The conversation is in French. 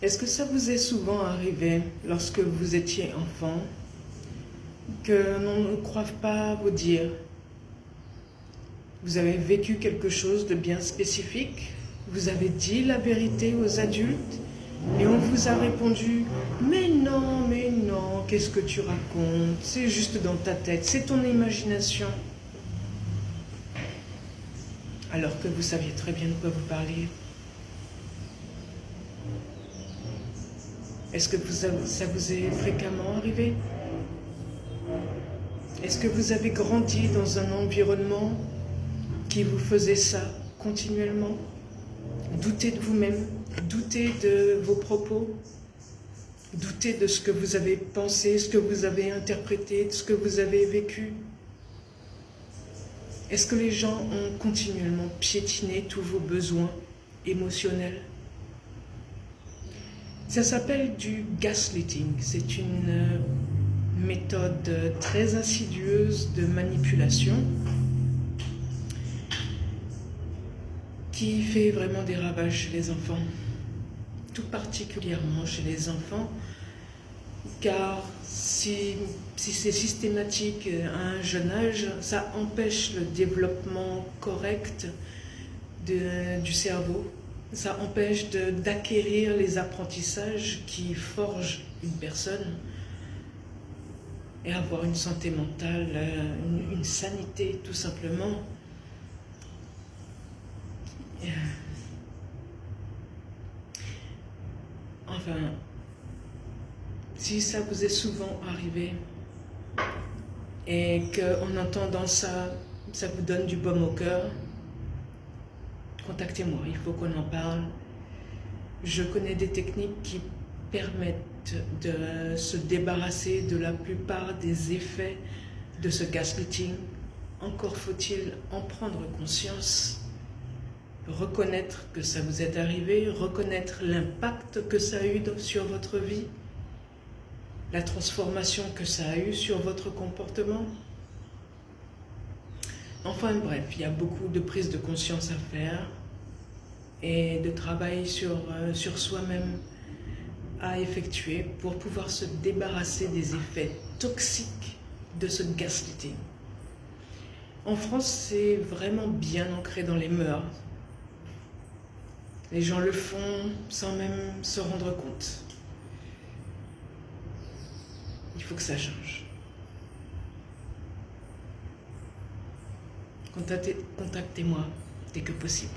Est-ce que ça vous est souvent arrivé lorsque vous étiez enfant que l'on ne croit pas vous dire? Vous avez vécu quelque chose de bien spécifique, vous avez dit la vérité aux adultes et on vous a répondu « Mais non, qu'est-ce que tu racontes? C'est juste dans ta tête, c'est ton imagination. » Alors que vous saviez très bien de quoi vous parliez. Est-ce que ça vous est fréquemment arrivé? Est-ce que vous avez grandi dans un environnement qui vous faisait ça continuellement? Douter de vous-même, douter de vos propos, douter de ce que vous avez pensé, ce que vous avez interprété, de ce que vous avez vécu. Est-ce que les gens ont continuellement piétiné tous vos besoins émotionnels? Ça s'appelle du gaslighting. C'est une méthode très insidieuse de manipulation qui fait vraiment des ravages chez les enfants, tout particulièrement chez les enfants, car si c'est systématique à un jeune âge, ça empêche le développement correct du cerveau, ça empêche d'acquérir les apprentissages qui forgent une personne et avoir une santé mentale, une sanité tout simplement. Enfin, si ça vous est souvent arrivé et qu'en entendant ça, ça vous donne du baume au cœur, contactez-moi, il faut qu'on en parle. Je connais des techniques qui permettent de se débarrasser de la plupart des effets de ce gaslighting. Encore faut-il en prendre conscience, reconnaître que ça vous est arrivé, reconnaître l'impact que ça a eu sur votre vie, la transformation que ça a eu sur votre comportement. Enfin bref, il y a beaucoup de prise de conscience à faire et de travail sur soi-même à effectuer pour pouvoir se débarrasser des effets toxiques de ce gaslighting. En France, c'est vraiment bien ancré dans les mœurs. Les gens le font sans même se rendre compte. Il faut que ça change. Contactez-moi dès que possible.